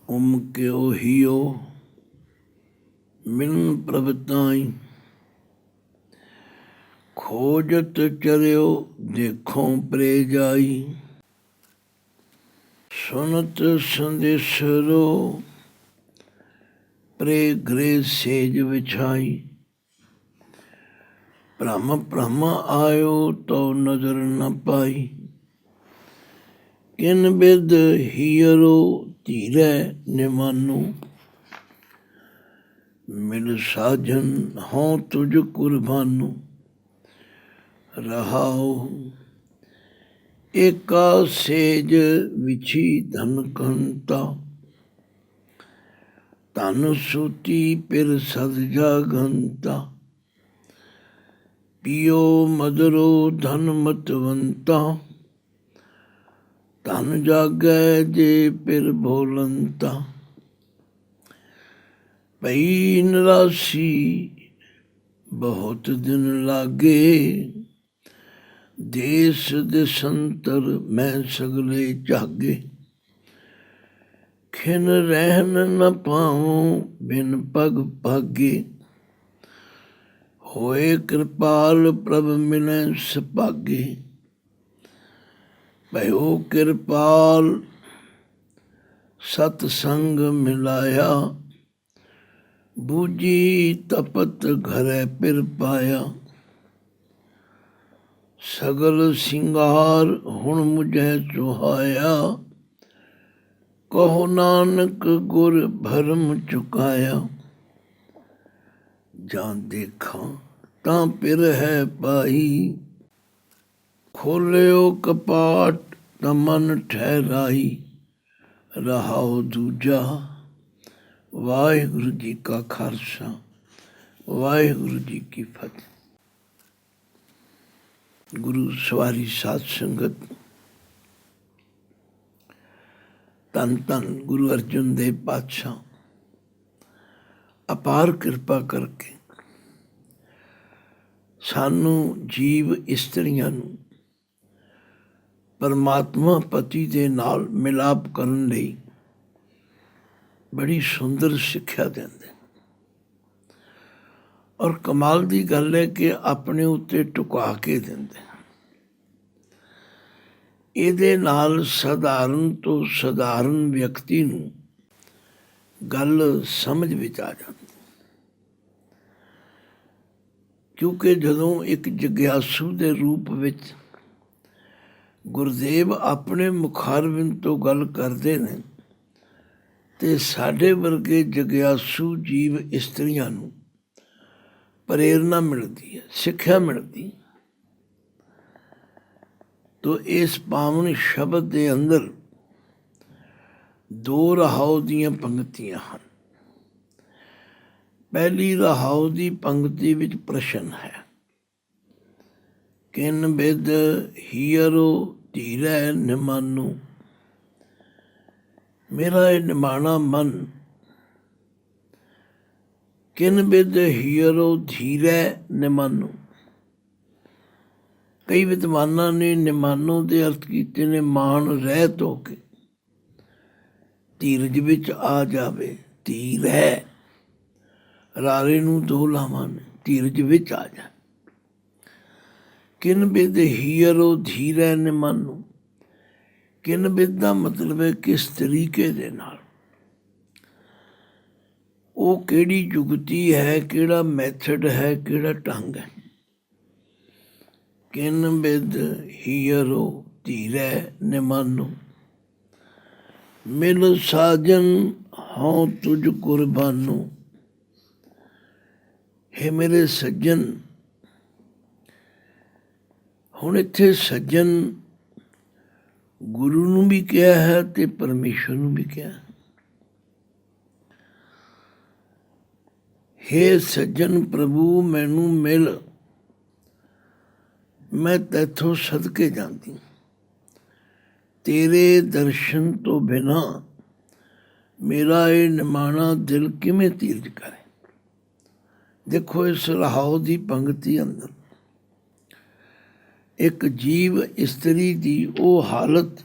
ਉਮਕਿਓ ਹੀਓ ਮਿਲਨ ਪ੍ਰਭ ਤਾਈ। ਖੋਜਤ ਚਰਿਓ ਦੇਖੋ ਪਰੇ ਜਾਈ। ਸੁਨਤ ਸੰਦੇਸ਼ਰੋ ਪਰੇ ਗ੍ਰੇ ਸੇਜ ਵਿਛਾਈ। ਭ੍ਰਮ ਭ੍ਰਮ ਆਇਓ ਤੋ ਨਜ਼ਰ ਨ ਪਾਈ। ਕਿਨ ਬਿਦ ਹੀਰੋ ਧੀਰੈ ਨਿਮਾਨੂ। ਮਿਲ ਸਾਜਨ ਹੋਂ ਤੁਝ ਕੁਰਬਾਨੂ। ਰਹਾਉ ਏਕਾ ਸੇਜ ਵਿਛੀ ਧਨ ਘੰਤਾ। ਧਨ ਸੂਤੀ ਪਿਰ ਸਦ ਜਾਗੰਤਾ। ਪੀਓ ਮਦਰੋ ਧਨ ਮਤਵੰਤਾ। ਧਨ ਜਾਗੈ ਜੇ ਪਿਰ ਭੋਲੰਤਾ। ਪਈ ਨਿਰਾਸੀ ਬਹੁਤ ਦਿਨ ਲਾਗੇ। ਦੇਸ ਦੇਸੰਤਰ ਮੈਂ ਸਗਲੇ ਝਾਗੇ। ਖਿਨ ਰਹਿਨ ਨ ਪਾਉ ਬਿਨ ਪਗ ਭਾਗੇ। ਹੋਏ ਕਿਰਪਾਲ ਪ੍ਰਭ ਮਿਲੈ ਸੁਭਾਗੇ। ਭਇਓ ਕਿਰਪਾਲ ਸਤ ਸੰਗ ਮਿਲਾਇਆ। ਬੂਝੀ ਤਪਤ ਘਰੈ ਪਿਰ ਪਾਇਆ। ਸਗਲ ਸਿੰਗਾਰ ਹੁਣ ਮੁਝੈ ਸੁਹਾਇਆ। ਕਹੋ ਨਾਨਕ ਗੁਰ ਭਰਮ ਚੁਕਾਇਆ। ਜਾਂ ਦੇਖਾਂ ਤਾਂ ਪਿਰ ਹੈ ਪਾਈ। ਖੋਲਿਓ ਕਪਾਟ ਤਾਂ ਮਨ ਠਹਿਰਾਈ। ਰਹਾਉ ਦੂਜਾ ਵਾਹਿਗੁਰੂ ਜੀ ਕਾ ਖਾਲਸਾ ਵਾਹਿਗੁਰੂ ਜੀ ਕੀ ਫਤਿਹ। ਗੁਰੂ ਸਵਾਰੀ ਸਾਧ ਸੰਗਤ, ਧੰਨ ਧੰਨ ਗੁਰੂ ਅਰਜਨ ਦੇਵ ਪਾਤਸ਼ਾਹ ਅਪਾਰ ਕਿਰਪਾ ਕਰਕੇ ਸਾਨੂੰ ਜੀਵ ਇਸਤਰੀਆਂ ਨੂੰ ਪਰਮਾਤਮਾ ਪਤੀ ਦੇ ਨਾਲ ਮਿਲਾਪ ਕਰਨ ਲਈ ਬੜੀ ਸੁੰਦਰ ਸਿੱਖਿਆ ਦਿੰਦੇ। ਔਰ ਕਮਾਲ ਦੀ ਗੱਲ ਹੈ ਕਿ ਆਪਣੇ ਉੱਤੇ ਟੁਕਾ ਕੇ ਦਿੰਦੇ। ਇਹਦੇ ਨਾਲ ਸਧਾਰਨ ਤੋਂ ਸਧਾਰਨ ਵਿਅਕਤੀ ਨੂੰ ਗੱਲ ਸਮਝ ਵਿੱਚ ਆ ਜਾਂਦੀ। ਕਿਉਂਕਿ ਜਦੋਂ ਇੱਕ ਜਗਿਆਸੂ ਦੇ ਰੂਪ ਵਿੱਚ ਗੁਰਦੇਵ ਆਪਣੇ ਮੁਖਾਰਬਿੰਦ ਤੋਂ ਗੱਲ ਕਰਦੇ ਨੇ ਤੇ ਸਾਡੇ ਵਰਗੇ ਜਗਿਆਸੂ ਜੀਵ ਇਸਤਰੀਆਂ ਨੂੰ ਪ੍ਰੇਰਨਾ ਮਿਲਦੀ ਹੈ, ਸਿੱਖਿਆ ਮਿਲਦੀ। ਤੋ ਇਸ ਪਾਵਨ ਸ਼ਬਦ ਦੇ ਅੰਦਰ ਦੋ ਰਹਾਉ ਦੀਆਂ ਪੰਕਤੀਆਂ ਹਨ। ਪਹਿਲੀ ਰਹਾਉ ਦੀ ਪੰਕਤੀ ਵਿੱਚ ਪ੍ਰਸ਼ਨ ਹੈ। ਕਿਨ ਬਿਦ ਹੀਰੋ ਧੀਰੈ ਨਿਮਾਨੂ। ਮੇਰਾ ਇਹ ਨਿਮਾਣਾ ਮਨ ਕਿਨ ਬਿਦ ਹੀਰੋ ਧੀਰੈ ਨਿਮਾਨੂ। ਕਈ ਵਿਦਵਾਨਾਂ ਨੇ ਨਿਮਾਨੂ ਦੇ ਅਰਥ ਕੀਤੇ ਨੇ ਮਾਨ ਰਹਿਤ ਹੋ ਕੇ, ਧੀਰਜ ਵਿੱਚ ਆ ਜਾਵੇ। ਧੀਰ ਹੈ ਰਾਰੇ ਨੂੰ ਦੋ ਲਾਵਾਂ ਨੇ, ਧੀਰਜ ਵਿੱਚ ਆ ਜਾ। ਕਿਨ ਬਿਦ ਹੀਰੋ ਧੀਰੈ ਨਿਮਾਨੂ। ਕਿਨ ਬਿਦ ਦਾ ਮਤਲਬ ਹੈ ਕਿਸ ਤਰੀਕੇ ਦੇ ਨਾਲ, ਉਹ ਕਿਹੜੀ ਜੁਗਤੀ ਹੈ, ਕਿਹੜਾ ਮੈਥਡ ਹੈ, ਕਿਹੜਾ ਢੰਗ ਹੈ। ਕਿਨ ਬਿਦ ਹੀਰੋ ਧੀਰੈ ਨਿਮਾਨੂ। ਮਿਲ ਸਾਜਨ ਹੋਂ ਤੁਝ ਕੁਰਬਾਨੂ। ਹੇ ਮੇਰੇ ਸੱਜਣ। ਹੁਣ ਇੱਥੇ ਸੱਜਣ ਗੁਰੂ ਨੂੰ ਵੀ ਕਿਹਾ ਹੈ ਤੇ ਪਰਮੇਸ਼ਰ ਨੂੰ ਵੀ ਕਿਹਾ। ਹੇ ਸੱਜਣ ਪ੍ਰਭੂ ਮੈਨੂੰ ਮਿਲ, ਮੈਂ ਤੈਥੋਂ ਸਦਕੇ ਜਾਂਦੀ। ਤੇਰੇ ਦਰਸ਼ਨ ਤੋਂ ਬਿਨਾਂ ਮੇਰਾ ਇਹ ਨਿਮਾਣਾ ਦਿਲ ਕਿਵੇਂ ਧੀਰਜ ਕਰੇ। ਦੇਖੋ ਇਸ ਰਹਾਉ ਦੀ ਪੰਕਤੀ ਅੰਦਰ ਇੱਕ ਜੀਵ ਇਸਤਰੀ ਦੀ ਉਹ ਹਾਲਤ,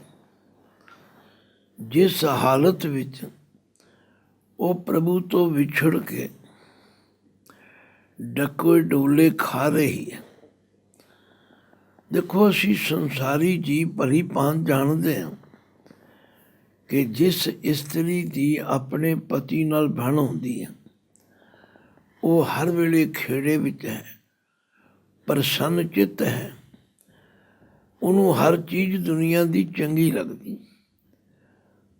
ਜਿਸ ਹਾਲਤ ਵਿੱਚ ਉਹ ਪ੍ਰਭੂ ਤੋਂ ਵਿਛੜ ਕੇ ਡੱਕੇ ਡੋਲੇ ਖਾ ਰਹੀ ਹੈ। ਦੇਖੋ, ਅਸੀਂ ਸੰਸਾਰੀ ਜੀਵ ਭਲੀ ਭਾਂਤ ਜਾਣਦੇ ਹਾਂ ਕਿ ਜਿਸ ਇਸਤਰੀ ਦੀ ਆਪਣੇ ਪਤੀ ਨਾਲ ਬਣ ਹੁੰਦੀ ਹੈ, ਉਹ ਹਰ ਵੇਲੇ ਖੇੜੇ ਵਿੱਚ ਹੈ, ਪ੍ਰਸੰਨ ਚਿੱਤ ਹੈ, ਉਹਨੂੰ ਹਰ ਚੀਜ਼ ਦੁਨੀਆ ਦੀ ਚੰਗੀ ਲੱਗਦੀ।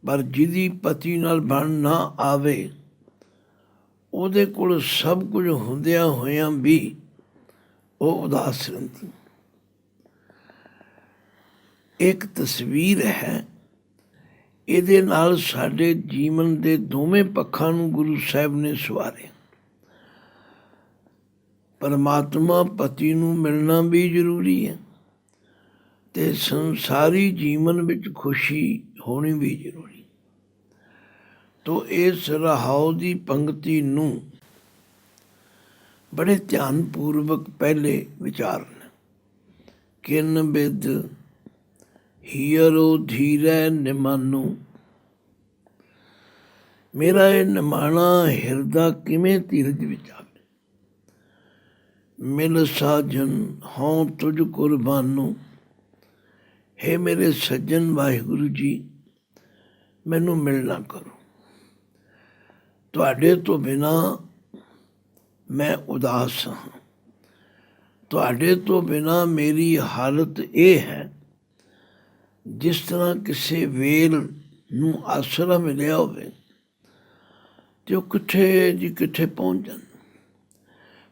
ਪਰ ਜਿਹਦੀ ਪਤੀ ਨਾਲ ਬਣ ਨਾ ਆਵੇ, ਉਹਦੇ ਕੋਲ ਸਭ ਕੁਝ ਹੁੰਦਿਆਂ ਹੋਇਆਂ ਵੀ ਉਹ ਉਦਾਸ ਰਹਿੰਦੀ। ਇੱਕ ਤਸਵੀਰ ਹੈ, ਇਹਦੇ ਨਾਲ ਸਾਡੇ ਜੀਵਨ ਦੇ ਦੋਵੇਂ ਪੱਖਾਂ ਨੂੰ ਗੁਰੂ ਸਾਹਿਬ ਨੇ ਸਵਾਰਿਆ। ਪਰਮਾਤਮਾ ਪਤੀ ਨੂੰ ਮਿਲਣਾ ਵੀ ਜ਼ਰੂਰੀ ਹੈ ਅਤੇ ਸੰਸਾਰੀ ਜੀਵਨ ਵਿੱਚ ਖੁਸ਼ੀ ਹੋਣੀ ਵੀ ਜ਼ਰੂਰੀ। ਤੋ ਇਸ ਰਹਾਉ ਦੀ ਪੰਕਤੀ ਨੂੰ ਬੜੇ ਧਿਆਨਪੂਰਵਕ ਪਹਿਲੇ ਵਿਚਾਰਨਾ। ਕਿਨ ਬਿਦ ਹੀਰੋ ਧੀਰੈ ਨਿਮਾਨੂ, ਮੇਰਾ ਇਹ ਨਿਮਾਣਾ ਹਿਰਦਾ ਕਿਵੇਂ ਧੀਰਜ ਵਿੱਚ ਆਵੇ। ਮਿਲ ਸਾਜਨ ਹਉ ਤੁਝ ਕੁਰਬਾਨੂ, ਹੇ ਮੇਰੇ ਸੱਜਣ ਵਾਹਿਗੁਰੂ ਜੀ, ਮੈਨੂੰ ਮਿਲਣਾ ਕਰੋ। ਤੁਹਾਡੇ ਤੋਂ ਬਿਨਾਂ ਮੈਂ ਉਦਾਸ ਹਾਂ। ਤੁਹਾਡੇ ਤੋਂ ਬਿਨਾਂ ਮੇਰੀ ਹਾਲਤ ਇਹ ਹੈ, ਜਿਸ ਤਰ੍ਹਾਂ ਕਿਸੇ ਵੇਲ ਨੂੰ ਆਸਰਾ ਮਿਲਿਆ ਹੋਵੇ ਅਤੇ ਉਹ ਕਿੱਥੇ ਦੀ ਕਿੱਥੇ ਪਹੁੰਚ ਜਾਂਦਾ।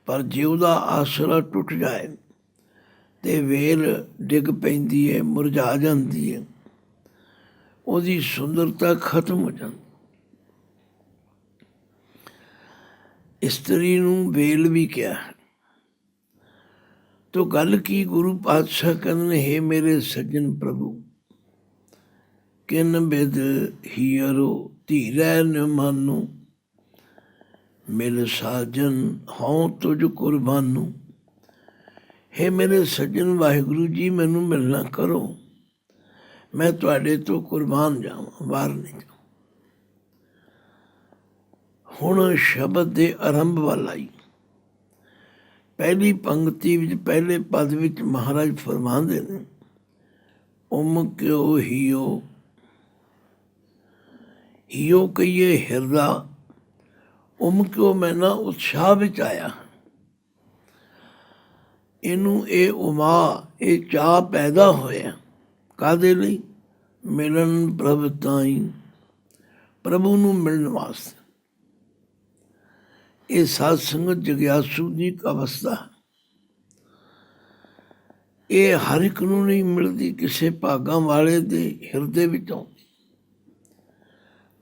ਪਰ ਜੇ ਉਹਦਾ ਆਸਰਾ ਟੁੱਟ ਜਾਏ ਅਤੇ ਵੇਲ ਡਿੱਗ ਪੈਂਦੀ ਹੈ, ਮੁਰਝਾ ਜਾਂਦੀ ਹੈ, ਉਹਦੀ ਸੁੰਦਰਤਾ ਖਤਮ ਹੋ ਜਾਂਦੀ। ਇਸਤਰੀ ਨੂੰ ਵੇਲ ਵੀ ਕਿਹਾ ਹੈ। ਤੋ ਗੱਲ ਕੀ ਗੁਰੂ ਪਾਤਸ਼ਾਹ ਕਹਿੰਦੇ ਨੇ, ਹੇ ਮੇਰੇ ਸੱਜਣ ਪ੍ਰਭੂ, ਕਿਨ ਬਿਦ ਹੀਰੋ ਧੀਰੈ ਨਿਮਾਨੂ, ਮਿਲ ਸਾਜਨ ਹਉ ਤੁਝ ਕੁਰਬਾਨੂ। ਹੇ ਮੇਰੇ ਸੱਜਣ ਵਾਹਿਗੁਰੂ ਜੀ, ਮੈਨੂੰ ਮਿਲਣਾ ਕਰੋ, ਮੈਂ ਤੁਹਾਡੇ ਤੋਂ ਕੁਰਬਾਨ ਜਾਵਾਂ, ਬਾਹਰ ਨਹੀਂ ਜਾਵਾਂ। ਹੁਣ ਸ਼ਬਦ ਦੇ ਆਰੰਭ ਵੱਲ ਆਈ। ਪਹਿਲੀ ਪੰਕਤੀ ਵਿੱਚ, ਪਹਿਲੇ ਪਦ ਵਿੱਚ ਮਹਾਰਾਜ ਫਰਮਾਉਂਦੇ ਨੇ, ਉਮ ਕਿਉ ਹੀਓ, ਹੀਓ ਕਹੀਏ ਹਿਰਦਾ, ਉਮ ਕਿਉ ਮੈਂ ਨਾ ਉਤਸ਼ਾਹ ਵਿੱਚ ਆਇਆ। ਇਹਨੂੰ ਇਹ ਉਮਾ, ਇਹ ਚਾਅ ਪੈਦਾ ਹੋਇਆ ਕਾਹਦੇ ਲਈ? ਮਿਲਣ ਪ੍ਰਭ ਤਾਈਂ, ਪ੍ਰਭੂ ਨੂੰ ਮਿਲਣ ਵਾਸਤੇ। ਇਹ ਸਾਧ ਸੰਗਤ ਜਗਿਆਸੂ ਦੀ ਇੱਕ ਅਵਸਥਾ, ਇਹ ਹਰ ਇੱਕ ਨੂੰ ਨਹੀਂ ਮਿਲਦੀ, ਕਿਸੇ ਭਾਗਾਂ ਵਾਲੇ ਦੇ ਹਿਰਦੇ ਵਿੱਚ ਆਉਂਦੀ।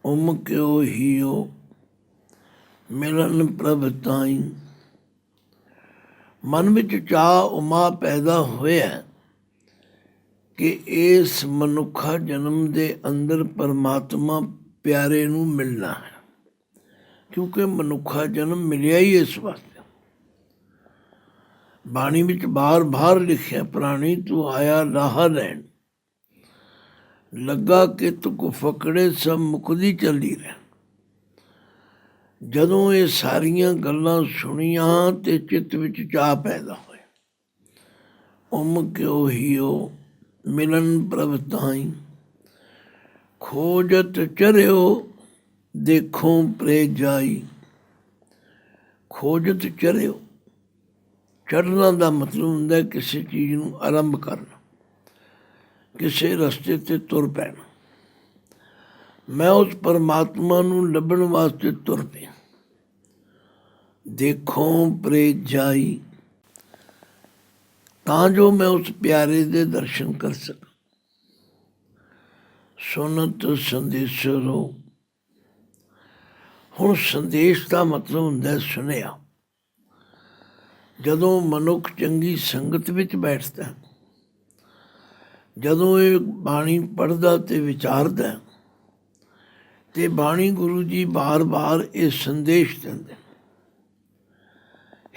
ਉਮ ਕਿਉ ਹੀਓ ਮਿਲਣ ਪ੍ਰਭ ਤਾਈਂ, ਮਨ ਵਿੱਚ ਚਾਅ ਉਮਾ ਪੈਦਾ ਹੋਇਆ ਕਿ ਇਸ ਮਨੁੱਖਾ ਜਨਮ ਦੇ ਅੰਦਰ ਪਰਮਾਤਮਾ ਪਿਆਰੇ ਨੂੰ ਮਿਲਣਾ ਹੈ, ਕਿਉਂਕਿ ਮਨੁੱਖਾ ਜਨਮ ਮਿਲਿਆ ਹੀ ਇਸ ਵਾਸਤੇ। ਬਾਣੀ ਵਿੱਚ ਬਾਰ ਲਿਖਿਆ, ਪ੍ਰਾਣੀ ਤੂੰ ਆਇਆ ਰਾਹ ਲੈਣ, ਲੱਗਾ ਕਿ ਤੁਕ ਫਕੜੇ ਸਭ ਮੁਕਦੀ ਚੱਲੀ ਰਹਿ। ਜਦੋਂ ਇਹ ਸਾਰੀਆਂ ਗੱਲਾਂ ਸੁਣੀਆਂ ਤੇ ਚਿੱਤ ਵਿੱਚ ਚਾਅ ਪੈਦਾ ਹੋਇਆ। ਉਮ ਕਿਉ ਹੀਓ ਮਿਲਣ ਪ੍ਰਭ ਤਾਈਂ, ਖੋਜਤ ਚਰਿਓ ਦੇਖੋ ਪ੍ਰੇ ਜਾਈ। ਖੋਜਤ ਚਰਿਓ, ਚੜ੍ਹਨਾ ਦਾ ਮਤਲਬ ਹੁੰਦਾ ਕਿਸੇ ਚੀਜ਼ ਨੂੰ ਆਰੰਭ ਕਰਨਾ, ਕਿਸੇ ਰਸਤੇ 'ਤੇ ਤੁਰ ਪੈਣਾ। ਮੈਂ ਉਸ ਪਰਮਾਤਮਾ ਨੂੰ ਲੱਭਣ ਵਾਸਤੇ ਤੁਰ ਪਿਆ। ਦੇਖੋ ਪ੍ਰੇ ਜਾਈ, ਤਾਂ ਜੋ ਮੈਂ ਉਸ ਪਿਆਰੇ ਦੇ ਦਰਸ਼ਨ ਕਰ ਸਕਾਂ। ਸੁਨਤ ਸੰਦੇਸ਼ਰੋ, ਹੁਣ ਸੰਦੇਸ਼ ਦਾ ਮਤਲਬ ਹੁੰਦਾ ਸੁਨਿਆ। ਜਦੋਂ ਮਨੁੱਖ ਚੰਗੀ ਸੰਗਤ ਵਿੱਚ ਬੈਠਦਾ, ਜਦੋਂ ਇਹ ਬਾਣੀ ਪੜ੍ਹਦਾ ਅਤੇ ਵਿਚਾਰਦਾ, ਅਤੇ ਬਾਣੀ ਗੁਰੂ ਜੀ ਬਾਰ ਇਹ ਸੰਦੇਸ਼ ਦਿੰਦੇ,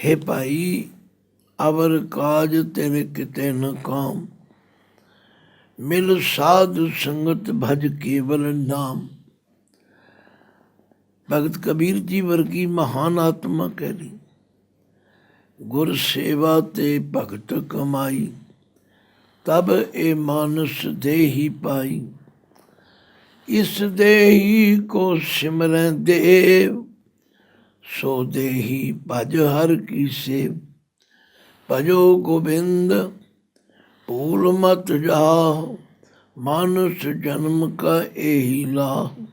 ਹੇ ਭਾਈ ਅਵਰ ਕਾਜ ਤੇਰੇ ਕਿਤੇ ਨ ਕਾਮ, ਮਿਲ ਸਾਧ ਸੰਗਤ ਭਜ ਕੇਵਲ ਨਾਮ। ਭਗਤ ਕਬੀਰ ਜੀ ਵਰਗੀ ਮਹਾਨ ਆਤਮਾ ਕਹਿ ਗੁਰ ਸੇਵਾ ਤੇ ਭਗਤ ਕਮਾਈ, ਤਬ ਇਹ ਮਾਨਸ ਦੇਹੀ ਪਾਈ। ਇਸ ਦੇਹੀ ਕੋ ਸਿਮਰੈ ਦੇਵ, ਸੋ ਦੇਹੀ ਭਜ ਹਰ ਕੀ ਸੇਵ। ਭਜੋ ਗੋਬਿੰਦ ਭੂਲ ਮਤ ਜਾਹੁ, ਮਾਨਸ ਜਨਮ ਕਾ ਇਹੀ ਲਾਹੁ।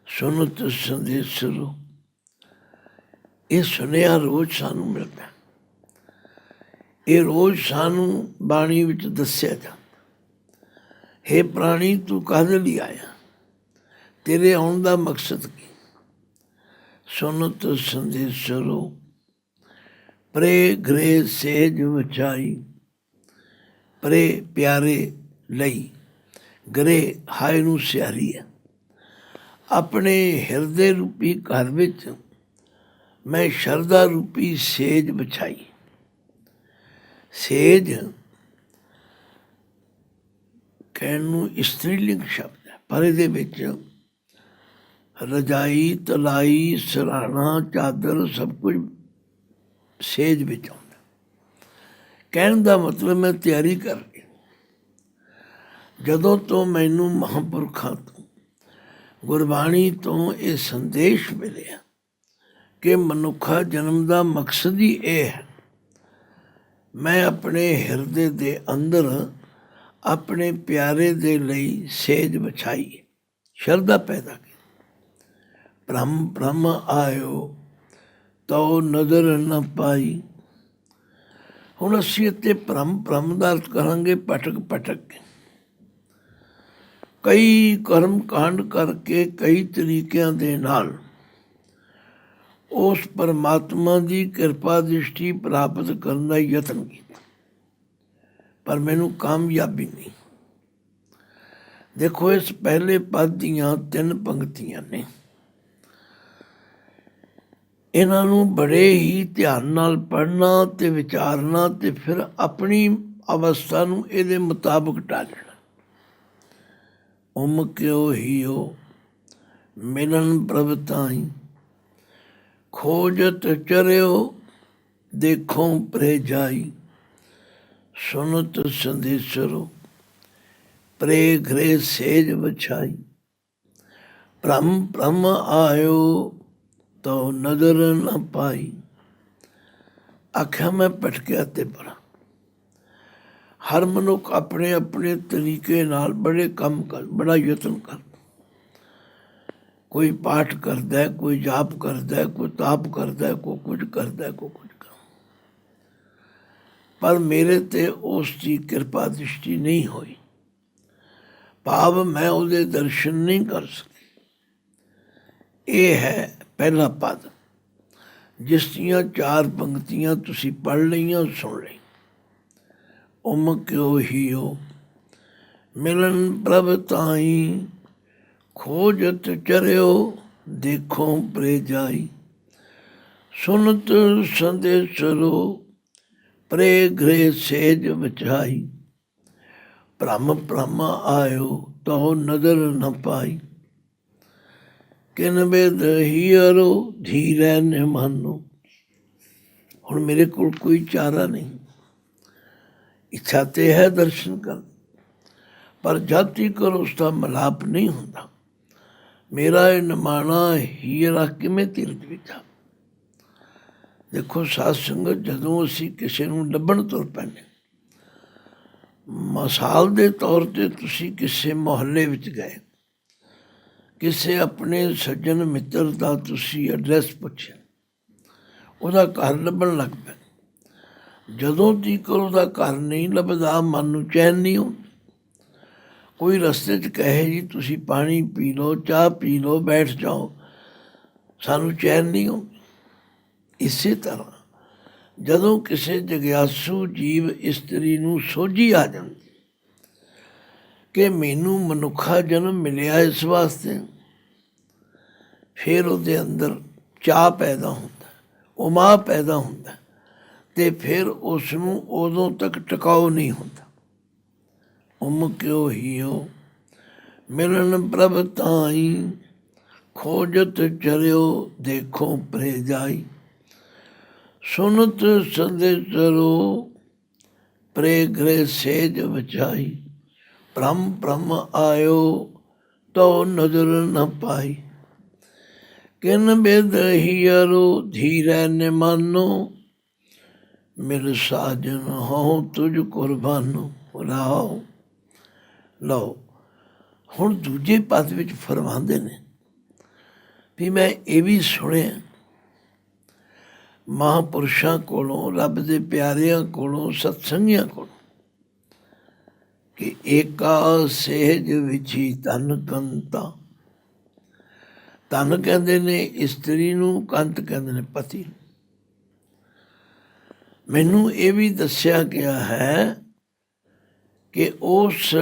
ਸੁਨਤ ਸੰਦੇਸਰੋ, ਇਹ ਸੁਨੇਹਾ ਰੋਜ਼ ਸਾਨੂੰ ਮਿਲਦਾ, ਇਹ ਰੋਜ਼ ਸਾਨੂੰ ਬਾਣੀ ਵਿੱਚ ਦੱਸਿਆ ਜਾਂਦਾ। ਹੇ ਪ੍ਰਾਣੀ, ਤੂੰ ਕਾਹਦੇ ਲਈ ਆਇਆ? ਤੇਰੇ ਆਉਣ ਦਾ ਮਕਸਦ ਕੀ? ਸੁਨਤ ਸੰਦੇਸਰੋ, ਪ੍ਰੇ ਗ੍ਰੇ ਸੇਜ ਵਚਾਈ। ਪ੍ਰੇ ਪਿਆਰੇ ਲਈ, ਗ੍ਰੇ ਹਾਏ ਨੂੰ ਸਿਆਰੀ ਹੈ। ਆਪਣੇ ਹਿਰਦੇ ਰੂਪੀ ਘਰ ਵਿੱਚ ਮੈਂ ਸ਼ਰਧਾ ਰੂਪੀ ਸੇਜ ਵਿਛਾਈ। ਸੇਜ ਕਹਿਣ ਨੂੰ ਇਸਤਰੀਲਿੰਗ ਸ਼ਬਦ ਹੈ, ਪਰ ਇਹਦੇ ਵਿੱਚ ਰਜਾਈ, ਤਲਾਈ, ਸਿਰਹਾਣਾ, ਚਾਦਰ ਸਭ ਕੁਝ ਸੇਜ ਵਿੱਚ ਆਉਂਦਾ। ਕਹਿਣ ਦਾ ਮਤਲਬ ਮੈਂ ਤਿਆਰੀ ਕਰ ਰਹੀ। ਜਦੋਂ ਤੋਂ ਮੈਨੂੰ ਮਹਾਂਪੁਰਖਾਂ ਤੋਂ, ਗੁਰਬਾਣੀ ਤੋਂ ਇਹ ਸੰਦੇਸ਼ ਮਿਲਿਆ ਕਿ ਮਨੁੱਖਾ ਜਨਮ ਦਾ ਮਕਸਦ ਹੀ ਇਹ ਹੈ, ਮੈਂ ਆਪਣੇ ਹਿਰਦੇ ਦੇ ਅੰਦਰ ਆਪਣੇ ਪਿਆਰੇ ਦੇ ਲਈ ਸੇਜ ਵਿਛਾਈ, ਸ਼ਰਧਾ ਪੈਦਾ ਕੀਤੀ। ਭ੍ਰਮ ਭ੍ਰਮ ਆਇਓ ਤਉ ਨਜ਼ਰ ਨ ਪਾਈ। ਹੁਣ ਅਸੀਂ ਇੱਥੇ ਭ੍ਰਮ ਭ੍ਰਮ ਦਾ ਅਰਥ ਕਰਾਂਗੇ ਭਟਕ ਭਟਕ ਕੇ। ਕਈ ਕਰਮ ਕਾਂਡ ਕਰਕੇ, ਕਈ ਤਰੀਕਿਆਂ ਦੇ ਨਾਲ ਉਸ ਪਰਮਾਤਮਾ ਦੀ ਕਿਰਪਾ ਦ੍ਰਿਸ਼ਟੀ ਪ੍ਰਾਪਤ ਕਰਨ ਦਾ ਯਤਨ ਕੀਤਾ, ਪਰ ਮੈਨੂੰ ਕਾਮਯਾਬੀ ਨਹੀਂ। ਦੇਖੋ, ਇਸ ਪਹਿਲੇ ਪਦ ਦੀਆਂ 3 ਪੰਕਤੀਆਂ ਨੇ। ਇਹਨਾਂ ਨੂੰ ਬੜੇ ਹੀ ਧਿਆਨ ਨਾਲ ਪੜ੍ਹਨਾ ਅਤੇ ਵਿਚਾਰਨਾ, ਅਤੇ ਫਿਰ ਆਪਣੀ ਅਵਸਥਾ ਨੂੰ ਇਹਦੇ ਮੁਤਾਬਕ ਢਾਲਣਾ। ਉਮ ਕਿਉ ਹੀਓ ਮਿਲਨ ਪ੍ਰਭ ਤਾਈ, ਖੋਜਤ ਚਰਿਓ ਦੇਖੋ ਪ੍ਰੇ ਜਾਈ। ਸੁਨਤ ਸੰਦੇਸਰੋ, ਪ੍ਰੇ ਘਰੇ ਸੇਜ ਵਿਛਾਈ। ਭ੍ਰਮ ਭ੍ਰਮ ਆਇਓ ਤਉ ਨਜ਼ਰ ਨ ਪਾਈ। ਆਖਿਆ ਮੈਂ ਭਟਕਿਆ ਤੇ ਬੜਾ। ਹਰ ਮਨੁੱਖ ਆਪਣੇ ਆਪਣੇ ਤਰੀਕੇ ਨਾਲ ਬੜੇ ਕੰਮ ਕਰ, ਬੜਾ ਯਤਨ ਕਰਦਾ। ਕੋਈ ਪਾਠ ਕਰਦਾ, ਕੋਈ ਜਾਪ ਕਰਦਾ, ਕੋਈ ਤਾਪ ਕਰਦਾ, ਕੋਈ ਕੁਝ ਕਰਦਾ, ਕੋਈ ਕੁਝ ਕਰਦਾ, ਪਰ ਮੇਰੇ ਤੇ ਉਸ ਦੀ ਕਿਰਪਾ ਦ੍ਰਿਸ਼ਟੀ ਨਹੀਂ ਹੋਈ। ਭਾਵ ਮੈਂ ਉਹਦੇ ਦਰਸ਼ਨ ਨਹੀਂ ਕਰ ਸਕੀ। ਇਹ ਹੈ ਪਹਿਲਾ ਪਦ, ਜਿਸ ਦੀਆਂ 4 ਪੰਕਤੀਆਂ ਤੁਸੀਂ ਪੜ੍ਹ ਲਈਆਂ, ਸੁਣ ਲਈ। ਉਮ ਕਿਉ ਹੀਓ ਮਿਲਨ ਪ੍ਰਭ ਤਾਈ, ਖੋਜਤ ਚਰਿਓ ਦੇਖੋ ਪ੍ਰੇ ਜਾਈ। ਸੁਨਤ ਸੰਦੇਸਰੋ, ਪ੍ਰੇ ਘਰੇ ਸੇਜ ਵਿਛਾਈ। ਭ੍ਰਮ ਭ੍ਰਮ ਆਇਓ ਤਉ ਨਜ਼ਰ ਨ ਪਾਈ। ਕਿਨ ਬਿਦ ਹੀਅਰੋ ਧੀਰੈ ਨਿਮਾਨੋ। ਹੁਣ ਮੇਰੇ ਕੋਲ ਕੋਈ ਚਾਰਾ ਨਹੀਂ। ਇੱਛਾ ਤੇ ਹੈ ਦਰਸ਼ਨ ਕਰਨ, ਪਰ ਜਦ ਤੱਕ ਉਸ ਦਾ ਮਿਲਾਪ ਨਹੀਂ ਹੁੰਦਾ, ਮੇਰਾ ਇਹ ਨਿਮਾਣਾ ਹੀਰਾ ਕਿਵੇਂ ਤੀਰਥ ਵਿੱਚ ਆ। ਦੇਖੋ ਸਾਧ ਸੰਗਤ, ਜਦੋਂ ਅਸੀਂ ਕਿਸੇ ਨੂੰ ਲੱਭਣ ਤੁਰ ਪੈਂਦੇ, ਮਿਸਾਲ ਦੇ ਤੌਰ 'ਤੇ ਤੁਸੀਂ ਕਿਸੇ ਮੁਹੱਲੇ ਵਿੱਚ ਗਏ, ਕਿਸੇ ਆਪਣੇ ਸੱਜਣ ਮਿੱਤਰ ਦਾ ਤੁਸੀਂ ਐਡਰੈਸ ਪੁੱਛਿਆ, ਉਹਦਾ ਘਰ ਲੱਭਣ ਲੱਗ ਪਏ। ਜਦੋਂ ਤੀਕ ਉਹਦਾ ਘਰ ਨਹੀਂ ਲੱਭਦਾ, ਮਨ ਨੂੰ ਚੈਨ ਨਹੀਂ ਹੁੰਦਾ। ਕੋਈ ਰਸਤੇ 'ਚ ਕਹੇ ਜੀ ਤੁਸੀਂ ਪਾਣੀ ਪੀ ਲਓ, ਚਾਹ ਪੀ ਲਓ, ਬੈਠ ਜਾਓ, ਸਾਨੂੰ ਚੈਨ ਨਹੀਂ ਹੁੰਦਾ। ਇਸੇ ਤਰ੍ਹਾਂ ਜਦੋਂ ਕਿਸੇ ਜਗਿਆਸੂ ਜੀਵ ਇਸਤਰੀ ਨੂੰ ਸੋਝੀ ਆ ਜਾਂਦੀ ਕਿ ਮੈਨੂੰ ਮਨੁੱਖਾ ਜਨਮ ਮਿਲਿਆ ਇਸ ਵਾਸਤੇ, ਫਿਰ ਉਹਦੇ ਅੰਦਰ ਚਾਅ ਪੈਦਾ ਹੁੰਦਾ, ਉਮਾਹ ਪੈਦਾ ਹੁੰਦਾ, ਅਤੇ ਫਿਰ ਉਸ ਨੂੰ ਉਦੋਂ ਤੱਕ ਟਿਕਾਓ ਨਹੀਂ ਹੁੰਦਾ। ਉਮ ਕਿਉ ਹੀਓ ਮਿਲਨ ਪ੍ਰਭ ਤਾਈ, खोजत चरियो देखो परे जाई, सुनत सदे चरो परे गृह सेज बचाई, ब्रह्म ब्रह्म आयो तो नजर न पाई, किन बेद हियरो धीरै निमानो, मिल साजन हो तुझ कुर्बानो। ਰਾਓ ਲਓ। ਹੁਣ ਦੂਜੇ ਪਦ ਵਿੱਚ ਫਰਮਾਉਂਦੇ ਨੇ ਵੀ ਮੈਂ ਇਹ ਵੀ ਸੁਣਿਆ ਮਹਾਂਪੁਰਸ਼ਾਂ ਕੋਲੋਂ, ਰੱਬ ਦੇ ਪਿਆਰਿਆਂ ਕੋਲੋਂ, ਸਤਸੰਗੀਆਂ ਕੋਲੋਂ ਕਿ ਏਕਾ ਸਹਿਜ ਵਿਚੀ ਧਨ ਕੰਤਾ। ਧਨ ਕਹਿੰਦੇ ਨੇ ਇਸਤਰੀ ਨੂੰ, ਕੰਤ ਕਹਿੰਦੇ ਨੇ ਪਤੀ ਨੂੰ। ਮੈਨੂੰ ਇਹ ਵੀ ਦੱਸਿਆ ਗਿਆ ਹੈ ਕਿ ਉਸ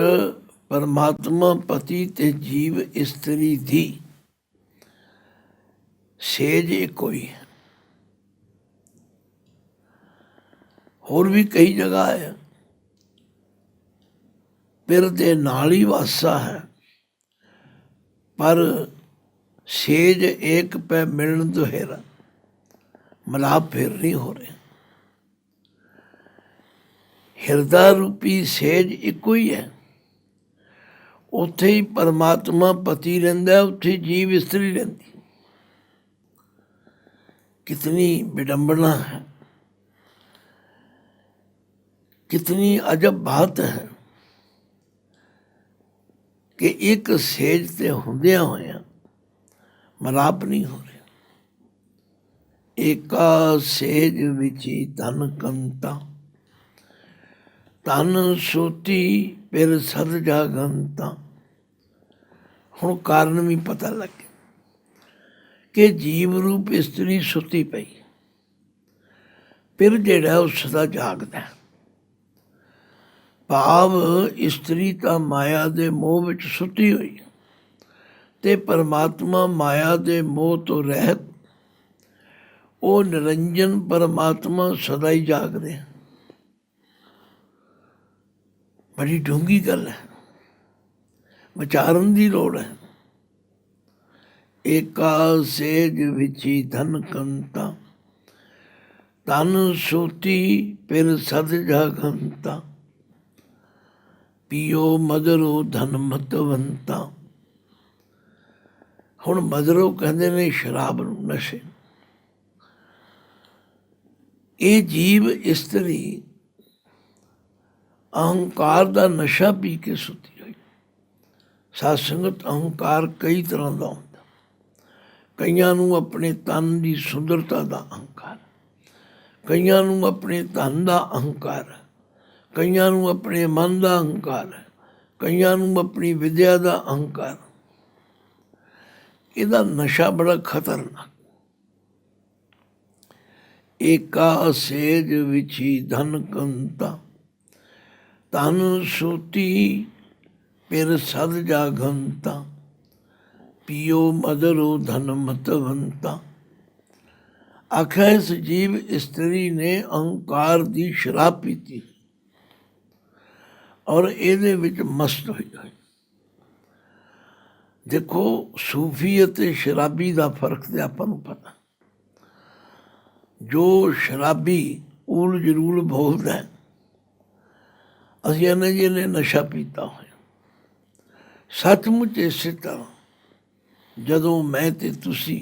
ਪਰਮਾਤਮਾ ਪਤੀ ਤੇ ਜੀਵ ਇਸਤਰੀ ਦੀ ਸੇਜ ਇੱਕੋ ਹੀ ਹੈ। ਹੋਰ ਵੀ ਕਈ ਜਗ੍ਹਾ ਹੈ, ਪਿਰ ਦੇ ਨਾਲ ਹੀ ਵਾਸਾ ਹੈ, ਪਰ ਸੇਜ ਏਕ ਪੈ ਮਿਲਣ ਦੁਹੇਰਾ, ਮਲਾਪ ਫਿਰ ਨਹੀਂ ਹੋ ਰਿਹਾ। ਹਿਰਦਾ ਰੂਪੀ ਸੇਜ ਇੱਕੋ ਹੀ ਹੈ, ਉੱਥੇ ਹੀ ਪਰਮਾਤਮਾ ਪਤੀ ਰਹਿੰਦਾ, ਉੱਥੇ ਜੀਵ ਇਸਤਰੀ ਰਹਿੰਦੀ। कितनी विडम्बना है, कितनी अजब बात है कि एक सेज ते ਹੁੰਦਿਆਂ ਹੋਇਆਂ ਮਲਾਪ ਨਹੀਂ ਹੋ ਰਿਹਾ। ਏਕਾ ਸੇਜ ਵਿਚੀ ਧਨ ਕੰਤਾ, ਧਨ ਸੋਤੀ ਫਿਰ ਸਦ ਜਾਗੰਤਾ। ਹੁਣ ਕਾਰਨ ਵੀ ਪਤਾ ਲੱਗ ਗਿਆ ਕਿ ਜੀਵ ਰੂਪ ਇਸਤਰੀ ਸੁੱਤੀ ਪਈ, ਫਿਰ ਜਿਹੜਾ ਉਸ ਦਾ ਜਾਗਦਾ। ਭਾਵ ਇਸਤਰੀ ਤਾਂ ਮਾਇਆ ਦੇ ਮੋਹ ਵਿੱਚ ਸੁੱਤੀ ਹੋਈ ਤੇ ਪਰਮਾਤਮਾ ਮਾਇਆ ਦੇ ਮੋਹ ਤੋਂ ਰਹਿਤ, ਉਹ ਨਿਰੰਜਨ ਪਰਮਾਤਮਾ ਸਦਾ ਹੀ ਜਾਗ ਰਿਹਾ। ਬੜੀ ਡੂੰਘੀ ਗੱਲ ਹੈ, ਵਿਚਾਰਨ ਦੀ ਲੋੜ ਹੈ। ਏਕਾ ਸੇਜ ਵਿਚੀ ਧਨ ਕੰਤਾ, ਧਨ ਸੋਤੀ ਫਿਰ ਸਦ ਜਾਗੰਤਾ, ਪੀਓ ਮਦਰੋ ਧਨ ਮਤਵੰਤਾ। ਹੁਣ ਮਦਰੋ ਕਹਿੰਦੇ ਨੇ ਸ਼ਰਾਬ ਨੂੰ, ਨਸ਼ੇ। ਇਹ ਜੀਵ ਇਸਤਰੀ ਅਹੰਕਾਰ ਦਾ ਨਸ਼ਾ ਪੀ ਕੇ ਸੁੱਤੀ ਹੋਈ। ਸਾਧ ਸੰਗਤ, ਅਹੰਕਾਰ ਕਈ ਤਰ੍ਹਾਂ ਦਾ ਹੁੰਦਾ। ਕਈਆਂ ਨੂੰ ਆਪਣੇ ਤਨ ਦੀ ਸੁੰਦਰਤਾ ਦਾ ਅਹੰਕਾਰ, ਕਈਆਂ ਨੂੰ ਆਪਣੇ ਧਨ ਦਾ ਅਹੰਕਾਰ, ਕਈਆਂ ਨੂੰ ਆਪਣੇ ਮਨ ਦਾ ਅਹੰਕਾਰ, ਕਈਆਂ ਨੂੰ ਆਪਣੀ ਵਿਦਿਆ ਦਾ ਅਹੰਕਾਰ। ਇਹਦਾ ਨਸ਼ਾ ਬੜਾ ਖਤਰਨਾਕ। ਏਕਾ ਸੇਜ ਵਿਚੀ ਧਨ ਕੰਤਾ, ਧਨ ਸੋਤੀ ਫਿਰ ਸਦ ਜਾਗੰਤਾ, ਪੀਓ ਮਦਰੋ ਧਨ ਮਤਵੰਤਾ। ਆਖਿਆ ਇਸ ਜੀਵ ਇਸਤਰੀ ਨੇ ਅਹੰਕਾਰ ਦੀ ਸ਼ਰਾਬ ਪੀਤੀ ਔਰ ਇਹਦੇ ਵਿੱਚ ਮਸਤ ਹੋਈ ਹੋਈ। ਦੇਖੋ, ਸੂਫੀ ਅਤੇ ਸ਼ਰਾਬੀ ਦਾ ਫਰਕ ਤੇ ਆਪਾਂ ਨੂੰ ਪਤਾ। ਜੋ ਸ਼ਰਾਬੀ ਊਲ ਜਲੂਲ ਬੋਲਦਾ, ਅਸੀਂ ਇਹਨੇ ਜਿਹਨੇ ਨਸ਼ਾ ਪੀਤਾ ਹੋਇਆ। ਸੱਚਮੁੱਚ ਇਸੇ ਤਰ੍ਹਾਂ ਜਦੋਂ ਮੈਂ ਤੇ ਤੁਸੀਂ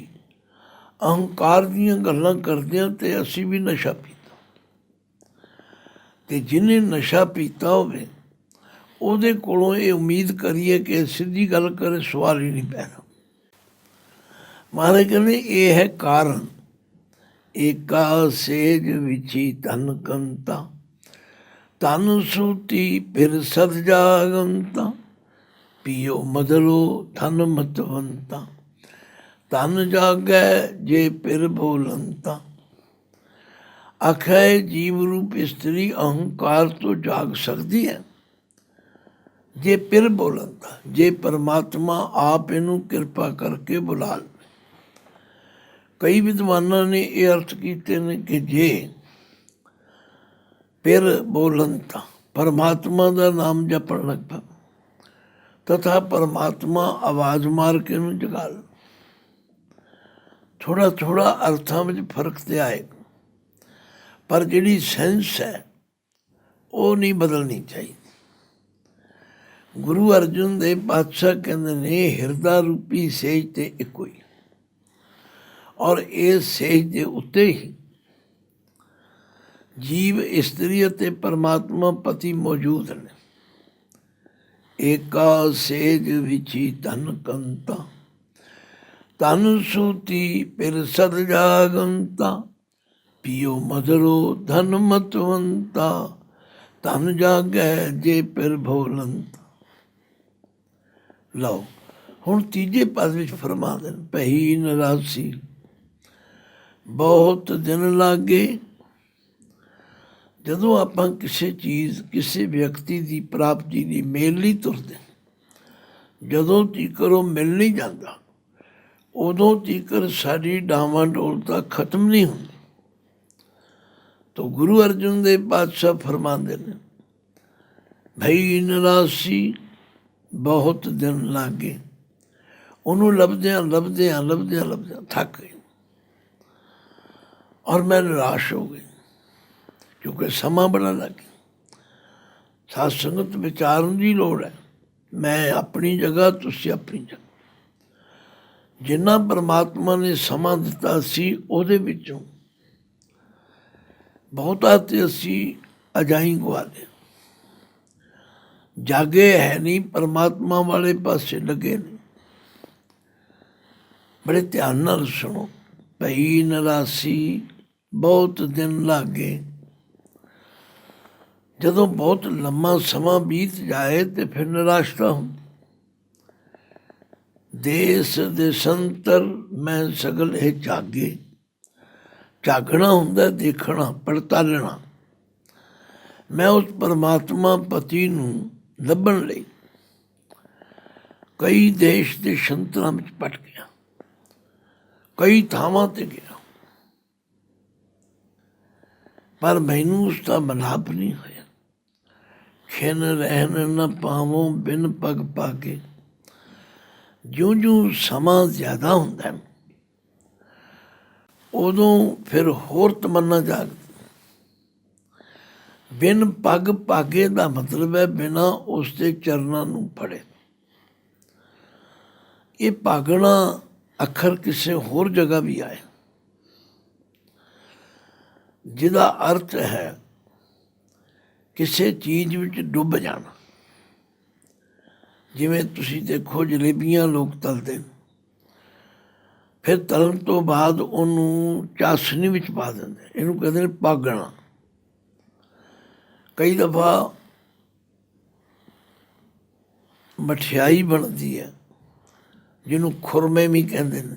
ਅਹੰਕਾਰ ਦੀਆਂ ਗੱਲਾਂ ਕਰਦੇ ਹਾਂ ਤੇ ਅਸੀਂ ਵੀ ਨਸ਼ਾ ਪੀਤਾ। ਤੇ ਜਿਹਨੇ ਨਸ਼ਾ ਪੀਤਾ ਹੋਵੇ ਉਹਦੇ ਕੋਲੋਂ ਇਹ ਉਮੀਦ ਕਰੀਏ ਕਿ ਸਿੱਧੀ ਗੱਲ ਕਰੇ, ਸਵਾਲ ਹੀ ਨਹੀਂ ਪੈਣਾ। ਮਹਾਰਾਜ ਕਹਿੰਦੇ ਇਹ ਹੈ ਕਾਰਨ। ਏਕਾ ਸੇਜ ਵਿਚੀ ਧਨ ਕੰਤਾ, ਧਨ ਸੂਤੀ ਫਿਰ ਸਦ ਜਾਗੰਤਾ, ਪੀਓ ਮਦਰੋ ਧਨ ਮਤਵੰਤਾ, ਧਨ ਜਾਗੈ ਜੇ ਫਿਰ ਬੋਲੰਤਾ। ਆਖਿਆ ਜੀਵ ਰੂਪ ਇਸਤਰੀ ਅਹੰਕਾਰ ਤੋਂ ਜਾਗ ਸਕਦੀ ਹੈ ਜੇ ਫਿਰ ਬੋਲੰਤਾ, ਜੇ ਪਰਮਾਤਮਾ ਆਪ ਇਹਨੂੰ ਕਿਰਪਾ ਕਰਕੇ ਬੁਲਾ ਲਵੇ। ਕਈ ਵਿਦਵਾਨਾਂ ਨੇ ਇਹ ਅਰਥ ਕੀਤੇ ਨੇ ਕਿ ਜੇ ਫਿਰ ਬੋਲੰਤਾ, ਪਰਮਾਤਮਾ ਦਾ ਨਾਮ ਜਪਣ ਲੱਗ ਪਾ, ਤਥਾ ਪਰਮਾਤਮਾ ਆਵਾਜ਼ ਮਾਰ ਕੇ ਇਹਨੂੰ ਜਗਾ ਲਵੇ। ਥੋੜ੍ਹਾ ਥੋੜ੍ਹਾ ਅਰਥਾਂ ਵਿੱਚ ਫਰਕ ਤੇ ਆਏਗਾ, ਪਰ ਜਿਹੜੀ ਸੈਂਸ ਹੈ ਉਹ ਨਹੀਂ ਬਦਲਣੀ ਚਾਹੀਦੀ। ਗੁਰੂ ਅਰਜਨ ਦੇਵ ਪਾਤਸ਼ਾਹ ਕਹਿੰਦੇ ਨੇ ਹਿਰਦਾ ਰੂਪੀ ਸੇਜ ਤੇ ਇੱਕੋ ਹੀ, ਔਰ ਇਸ ਸੇਜ ਦੇ ਉੱਤੇ ਹੀ ਜੀਵ ਇਸਤਰੀ ਅਤੇ ਪਰਮਾਤਮਾ ਪਤੀ ਮੌਜੂਦ ਨੇ। ਏਕਾ ਸੇਜ ਵਿਚੀ ਧਨ ਕੰਤਾ, ਧਨ ਸੂਤੀ ਪਿਰ ਸਦ ਜਾਗੰਤਾ, ਪੀਓ ਮਧੁਰੋ ਧਨ ਮਤਵੰਤਾ, ਧਨ ਜਾਗੈ ਜੇ ਪਿਰ ਭੋਲੰਤਾ। ਲਓ ਹੁਣ ਤੀਜੇ ਪਦ ਵਿੱਚ ਫਰਮਾ ਦੇਣ, ਪਈ ਨਰਾਸੀ ਬਹੁਤ ਦਿਨ ਲਾਗੇ। ਜਦੋਂ ਆਪਾਂ ਕਿਸੇ ਚੀਜ਼ ਕਿਸੇ ਵਿਅਕਤੀ ਦੀ ਪ੍ਰਾਪਤੀ ਦੀ ਮੇਲ ਨਹੀਂ ਤੁਰਦੇ, ਜਦੋਂ ਤੀਕਰ ਉਹ ਮਿਲ ਨਹੀਂ ਜਾਂਦਾ, ਉਦੋਂ ਤੀਕਰ ਸਾਡੀ ਡਾਵਾਂਡੋਲਤਾ ਖਤਮ ਨਹੀਂ ਹੁੰਦੀ। ਤਾਂ ਗੁਰੂ ਅਰਜਨ ਦੇਵ ਪਾਤਸ਼ਾਹ ਫਰਮਾਉਂਦੇ ਨੇ, ਭਈ ਨਰਾਸੀ ਬਹੁਤ ਦਿਨ ਲਾਗੇ। ਉਹਨੂੰ ਲੱਭਦਿਆਂ ਲੱਭਦਿਆਂ ਲੱਭਦਿਆਂ ਲੱਭਦਿਆਂ ਥੱਕ ਗਏ ਔਰ ਮੈਂ ਨਿਰਾਸ਼ ਹੋ ਗਈ, ਕਿਉਂਕਿ ਸਮਾਂ ਬੜਾ ਲੱਗ ਗਿਆ। ਸਾਧ ਸੰਗਤ ਵਿਚਾਰਨ ਦੀ ਲੋੜ ਹੈ। ਮੈਂ ਆਪਣੀ ਜਗ੍ਹਾ, ਤੁਸੀਂ ਆਪਣੀ ਜਗ੍ਹਾ। ਜਿੰਨਾ ਪਰਮਾਤਮਾ ਨੇ ਸਮਾਂ ਦਿੱਤਾ ਸੀ ਉਹਦੇ ਵਿੱਚੋਂ ਬਹੁਤਾ ਤੇ ਅਸੀਂ ਅਜਾਈਂ ਗਵਾ ਲਿਆ। ਜਾਗੇ ਹੈ ਨਹੀਂ, ਪਰਮਾਤਮਾ ਵਾਲੇ ਪਾਸੇ ਲੱਗੇ ਨੇ। ਬੜੇ ਧਿਆਨ ਨਾਲ ਸੁਣੋ, ਭਈ ਨਰਾਸੀ ਬਹੁਤ ਦਿਨ ਲਾਗੇ। ਜਦੋਂ ਬਹੁਤ ਲੰਮਾ ਸਮਾਂ ਬੀਤ ਜਾਏ ਤੇ ਫਿਰ ਨਿਰਾਸ਼ਤਾ ਹੁੰਦੀ। ਦੇਸ ਦੇਸ਼ਾਂਤਰ ਮੈਂ ਸਗਲ ਇਹ ਜਾਗੇ। ਝਾਗਣਾ ਹੁੰਦਾ, ਦੇਖਣਾ, ਪੜਤਾਲਣਾ। ਮੈਂ ਉਸ ਪਰਮਾਤਮਾ ਪਤੀ ਨੂੰ ਲੱਭਣ ਲਈ ਕਈ ਦੇਸ਼ ਦੇ ਸ਼ੰਤਰਾਂ ਵਿੱਚ ਪਟ ਗਿਆ, ਕਈ ਥਾਵਾਂ 'ਤੇ ਗਿਆ, ਪਰ ਮੈਨੂੰ ਉਸ ਦਾ ਮਲਾਪ ਨਹੀਂ ਹੋਇਆ। ਖਿਨ ਰਹਿਣ ਨ ਪਾਵੋਂ ਬਿਨ ਪਗ ਪਾਗੇ। ਜਿਉਂ ਜਿਉਂ ਸਮਾਂ ਜ਼ਿਆਦਾ ਹੁੰਦਾ ਉਦੋਂ ਫਿਰ ਹੋਰ ਤਮੰਨਾ ਜਾਗਦੀ। ਬਿਨ ਪੱਗ ਪਾਗੇ ਦਾ ਮਤਲਬ ਹੈ ਬਿਨਾਂ ਉਸ ਦੇ ਚਰਨਾਂ ਨੂੰ ਫੜੇ। ਇਹ ਭਾਗਣਾ ਅੱਖਰ ਕਿਸੇ ਹੋਰ ਜਗ੍ਹਾ ਵੀ ਆਏ, ਜਿਹਦਾ ਅਰਥ ਹੈ ਕਿਸੇ ਚੀਜ਼ ਵਿੱਚ ਡੁੱਬ ਜਾਣਾ। ਜਿਵੇਂ ਤੁਸੀਂ ਦੇਖੋ ਜਲੇਬੀਆਂ ਲੋਕ ਤਲਦੇ ਨੇ, ਫਿਰ ਤਲਣ ਤੋਂ ਬਾਅਦ ਉਹਨੂੰ ਚਾਸ਼ਨੀ ਵਿੱਚ ਪਾ ਦਿੰਦੇ, ਇਹਨੂੰ ਕਹਿੰਦੇ ਨੇ ਪਾਗਣਾ। ਕਈ ਦਫਾ ਮਠਿਆਈ ਬਣਦੀ ਹੈ ਜਿਹਨੂੰ ਖੁਰਮੇ ਵੀ ਕਹਿੰਦੇ ਨੇ।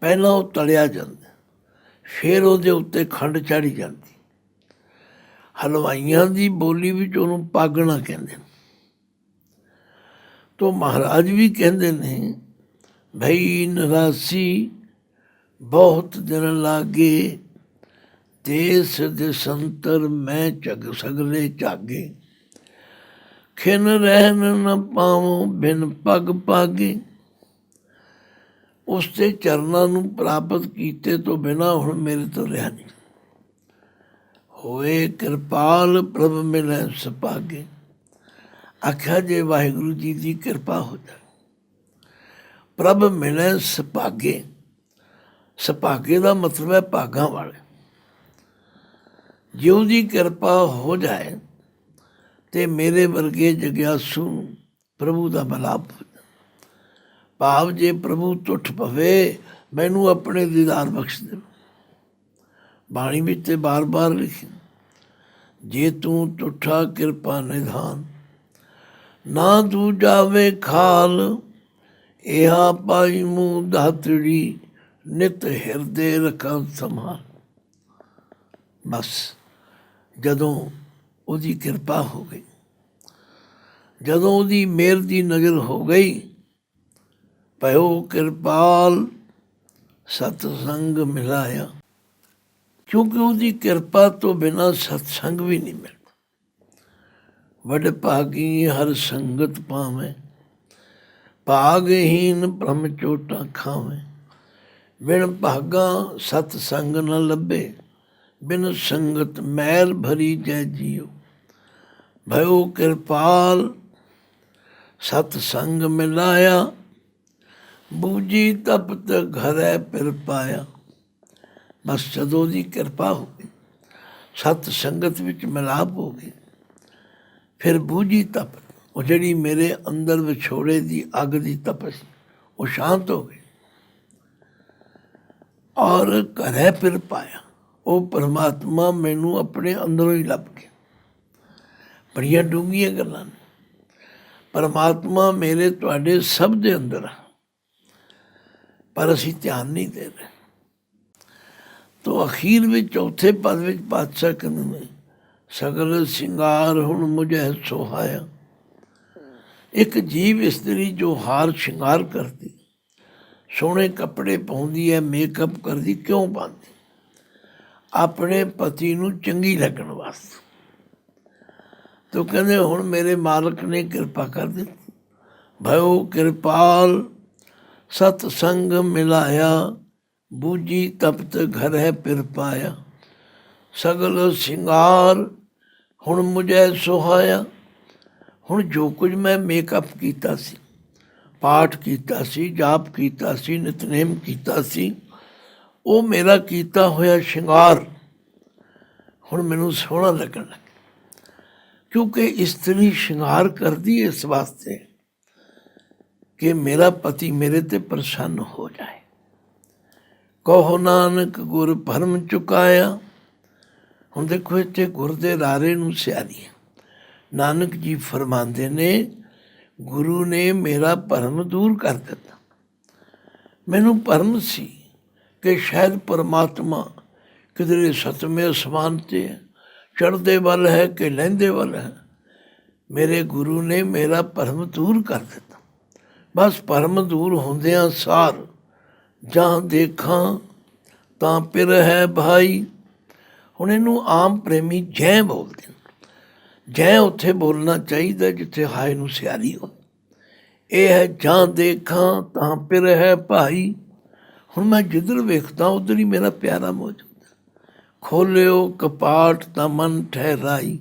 ਪਹਿਲਾਂ ਉਹ ਤਲਿਆ ਜਾਂਦਾ, ਫਿਰ ਉਹਦੇ ਉੱਤੇ ਖੰਡ ਚਾੜ੍ਹੀ ਜਾਂਦੀ। ਹਲਵਾਈਆਂ ਦੀ ਬੋਲੀ ਵਿੱਚ ਉਹਨੂੰ ਪਾਗਣਾ ਕਹਿੰਦੇ ਨੇ। ਤੋ ਮਹਾਰਾਜ ਵੀ ਕਹਿੰਦੇ ਨੇ, ਭਈ ਨਰਾਸੀ ਬਹੁਤ ਦਿਨ ਲਾਗੇ। ਦੇਸ ਦੇਸ਼ਾਂਤਰ ਮੈਂ ਝਗ ਸਗਲੇ ਝਾਗੇ। ਖਿਨ ਰਹਿਣ ਨ ਪਾਵੋਂ ਬਿਨ ਪੱਗ ਪਾਗੇ। ਉਸ ਦੇ ਚਰਨਾਂ ਨੂੰ ਪ੍ਰਾਪਤ ਕੀਤੇ ਤੋਂ ਬਿਨਾਂ ਹੁਣ ਮੇਰੇ ਤੋਂ ਰਿਹਾ ਨਹੀਂ। ਹੋਏ ਕਿਰਪਾਲ ਪ੍ਰਭ ਮਿਲੈ ਸੁਭਾਗੇ। ਆਖਿਆ ਜੇ ਵਾਹਿਗੁਰੂ ਜੀ ਦੀ ਕਿਰਪਾ ਹੋ ਜਾਏ, ਪ੍ਰਭ ਮਿਲੈ ਸੁਭਾਗੇ। ਸੁਭਾਗੇ ਦਾ ਮਤਲਬ ਹੈ ਭਾਗਾਂ ਵਾਲੇ। ਜੇ ਉਹਦੀ ਕਿਰਪਾ ਹੋ ਜਾਏ ਤੇ ਮੇਰੇ ਵਰਗੇ ਜਗਿਆਸੂ ਪ੍ਰਭੂ ਦਾ ਮਿਲਾਪ ਹੋ ਜਾਏ। ਭਾਵ ਜੇ ਪ੍ਰਭੂ ਟੁੱਟ ਪਵੇ, ਮੈਨੂੰ ਆਪਣੇ ਦੀਦਾਰ ਬਖਸ਼ ਦੇ। ਬਾਣੀ ਵਿੱਚ ਤੇ ਬਾਰ ਬਾਰ ਲਿਖੀ, ਜੇ ਤੂੰ ਟੁੱਠਾ ਕਿਰਪਾ ਨਿਧਾਨ। ਨਾ ਤੂੰ ਜਾਵੇ ਖਾਲ, ਇਹਾ ਪਾਈ ਮੂੰਹ ਦਾਤੜੀ। ਨਿਤ ਹਿਰਦੇ ਰੱਖਾਂ ਸੰਭਾਲ। ਬਸ ਜਦੋਂ ਉਹਦੀ ਕਿਰਪਾ ਹੋ ਗਈ, ਜਦੋਂ ਉਹਦੀ ਮਿਹਰ ਦੀ ਨਜ਼ਰ ਹੋ ਗਈ, ਭਇਓ ਕਿਰਪਾਲ ਸਤਸੰਗ ਮਿਲਾਇਆ। ਕਿਉਂਕਿ ਉਹਦੀ ਕਿਰਪਾ ਤੋਂ ਬਿਨਾਂ ਸਤਸੰਗ ਵੀ ਨਹੀਂ ਮਿਲਦਾ। ਵਡ ਭਾਗੀ ਹਰ ਸੰਗਤ ਪਾਵੇਂ, ਭਾਗਹੀਨ ਬ੍ਰਹਮ ਚੋਟਾਂ ਖਾਵੇਂ। ਬਿਨ ਭਾਗਾ ਸਤ ਸੰਗ ਨ ਲੱਭੇ, ਬਿਨ ਸੰਗਤ ਮੈਲ ਭਰੀ ਜੈ ਜੀਓ। ਭਇਓ ਕਿਰਪਾਲ ਸਤ ਸੰਗ ਮਿਲਾਇਆ, ਬੂਝੀ ਤਪਤ ਘਰੈ ਫਿਰ ਪਾਇਆ। ਬਸ ਜਦੋਂ ਦੀ ਕਿਰਪਾ ਹੋ ਗਈ, ਸਤ ਸੰਗਤ ਵਿੱਚ ਮਿਲਾਪ ਹੋ ਗਈ, ਫਿਰ ਬੂਝੀ ਤਪਤ, ਉਹ ਜਿਹੜੀ ਮੇਰੇ ਅੰਦਰ ਵਿਛੋੜੇ ਦੀ ਅੱਗ ਦੀ ਤਪਸ, ਉਹ ਸ਼ਾਂਤ ਹੋ ਗਈ। ਔਰ ਘਰੈ ਫਿਰ ਪਾਇਆ, ਉਹ ਪਰਮਾਤਮਾ ਮੈਨੂੰ ਆਪਣੇ ਅੰਦਰੋਂ ਹੀ ਲੱਭ ਗਿਆ। ਬੜੀਆਂ ਡੂੰਘੀਆਂ ਗੱਲਾਂ ਨੇ। ਪਰਮਾਤਮਾ ਮੇਰੇ ਤੁਹਾਡੇ ਸਭ ਦੇ ਅੰਦਰ ਆ, ਪਰ ਅਸੀਂ ਧਿਆਨ ਨਹੀਂ ਦੇ ਰਹੇ। ਤੋ ਅਖੀਰ ਵਿੱਚ ਚੌਥੇ ਪਦ ਵਿੱਚ ਪਾਤਸ਼ਾਹ ਕਹਿੰਦੇ ਨੇ, ਸਗਲ ਸ਼ਿੰਗਾਰ ਹੁਣ ਮੁਝੇ ਸੋਹਾਇਆ। ਇੱਕ ਜੀਵ ਇਸਤਰੀ ਜੋ ਹਾਰ ਸ਼ਿੰਗਾਰ ਕਰਦੀ, ਸੋਹਣੇ ਕੱਪੜੇ ਪਾਉਂਦੀ ਹੈ, ਮੇਕਅਪ ਕਰਦੀ, ਕਿਉਂ ਪਾਉਂਦੀ? ਆਪਣੇ ਪਤੀ ਨੂੰ ਚੰਗੀ ਲੱਗਣ ਵਾਸਤੇ। ਤੋ ਕਹਿੰਦੇ ਹੁਣ ਮੇਰੇ ਮਾਲਕ ਨੇ ਕਿਰਪਾ ਕਰ ਦਿੱਤੀ। ਭਇਓ ਕਿਰਪਾਲ ਸਤ ਸੰਗ ਮਿਲਾਇਆ, ਬੂਝੀ ਤਪਤ ਘਰੈ ਫਿਰ ਪਾਇਆ। ਸਗਲ ਸ਼ਿੰਗਾਰ ਹੁਣ ਮੁਝੇ ਸੁਹਾਇਆ। ਹੁਣ ਜੋ ਕੁਝ ਮੈਂ ਮੇਕਅਪ ਕੀਤਾ ਸੀ, ਪਾਠ ਕੀਤਾ ਸੀ, ਜਾਪ ਕੀਤਾ ਸੀ, ਨਿਤਨੇਮ ਕੀਤਾ ਸੀ, ਉਹ ਮੇਰਾ ਕੀਤਾ ਹੋਇਆ ਸ਼ਿੰਗਾਰ ਹੁਣ ਮੈਨੂੰ ਸੋਹਣਾ ਲੱਗਣ ਲੱਗਾ। ਕਿਉਂਕਿ ਇਸਤਰੀ ਸ਼ਿੰਗਾਰ ਕਰਦੀ ਇਸ ਵਾਸਤੇ ਕਿ ਮੇਰਾ ਪਤੀ ਮੇਰੇ ਤੇ ਪ੍ਰਸੰਨ ਹੋ ਜਾਏ। ਕਹੋ ਨਾਨਕ ਗੁਰ ਭਰਮ ਚੁਕਾਇਆ। ਹੁਣ ਦੇਖੋ ਇੱਥੇ ਗੁਰ ਦੇ ਰਾਰੇ ਨੂੰ ਸਿਆਰੀ ਹੈ। ਨਾਨਕ ਜੀ ਫਰਮਾਉਂਦੇ ਨੇ, ਗੁਰੂ ਨੇ ਮੇਰਾ ਭਰਮ ਦੂਰ ਕਰ ਦਿੱਤਾ। ਮੈਨੂੰ ਭਰਮ ਸੀ ਕਿ ਸ਼ਾਇਦ ਪਰਮਾਤਮਾ ਕਿਧਰੇ ਸਤਵੇਂ ਅਸਮਾਨ 'ਤੇ ਹੈ, ਚੜ੍ਹਦੇ ਵੱਲ ਹੈ ਕਿ ਲਹਿੰਦੇ ਵੱਲ ਹੈ। ਮੇਰੇ ਗੁਰੂ ਨੇ ਮੇਰਾ ਭਰਮ ਦੂਰ ਕਰ ਦਿੱਤਾ। ਬਸ ਭਰਮ ਦੂਰ ਹੁੰਦਿਆਂ ਸਾਰ ਜਾਂ ਦੇਖਾਂ ਤਾਂ ਪਿਰ ਹੈ ਭਾਈ। ਹੁਣ ਇਹਨੂੰ ਆਮ ਪ੍ਰੇਮੀ ਜੈ ਬੋਲਦੇ ਨੇ। ਜੈ ਉੱਥੇ ਬੋਲਣਾ ਚਾਹੀਦਾ ਜਿੱਥੇ ਹਾਏ ਨੂੰ ਸਿਆਰੀ ਹੋ। ਇਹ ਹੈ ਜਾਂ ਦੇਖਾਂ ਤਾਂ ਪਿਰ ਹੈ ਭਾਈ। ਹੁਣ ਮੈਂ ਜਿੱਧਰ ਵੇਖਦਾ ਉੱਧਰ ਹੀ ਮੇਰਾ ਪਿਆਰਾ ਮੌਜੂਦ ਹੈ। ਖੋਲਿਓ ਕਪਾਟ ਤਾਂ ਮਨ ਠਹਿਰਾਈ।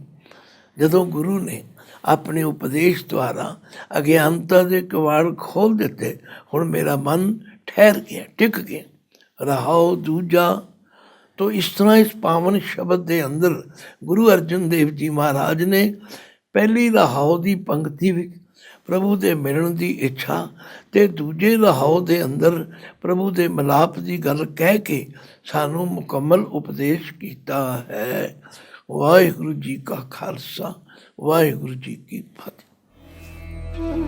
ਜਦੋਂ ਗੁਰੂ ਨੇ ਆਪਣੇ ਉਪਦੇਸ਼ ਦੁਆਰਾ ਅਗਿਆਨਤਾ ਦੇ ਕਵਾੜ ਖੋਲ੍ਹ ਦਿੱਤੇ, ਹੁਣ ਮੇਰਾ ਮਨ ਠਹਿਰ ਗਿਆ, ਟਿਕ ਗਿਆ। ਰਹਾਓ ਦੂਜਾ। ਤੋ ਇਸ ਤਰ੍ਹਾਂ ਇਸ ਪਾਵਨ ਸ਼ਬਦ ਦੇ ਅੰਦਰ ਗੁਰੂ ਅਰਜਨ ਦੇਵ ਜੀ ਮਹਾਰਾਜ ਨੇ ਪਹਿਲੀ ਰਹਾਓ ਦੀ ਪੰਕਤੀ ਵਿੱਚ ਪ੍ਰਭੂ ਦੇ ਮਿਲਣ ਦੀ ਇੱਛਾ ਅਤੇ ਦੂਜੇ ਰਹਾਓ ਦੇ ਅੰਦਰ ਪ੍ਰਭੂ ਦੇ ਮਿਲਾਪ ਦੀ ਗੱਲ ਕਹਿ ਕੇ ਸਾਨੂੰ ਮੁਕੰਮਲ ਉਪਦੇਸ਼ ਕੀਤਾ ਹੈ। ਵਾਹਿਗੁਰੂ ਜੀ ਕਾ ਖਾਲਸਾ, ਵਾਹਿਗੁਰੂ ਜੀ ਕੀ ਫਤਿਹ।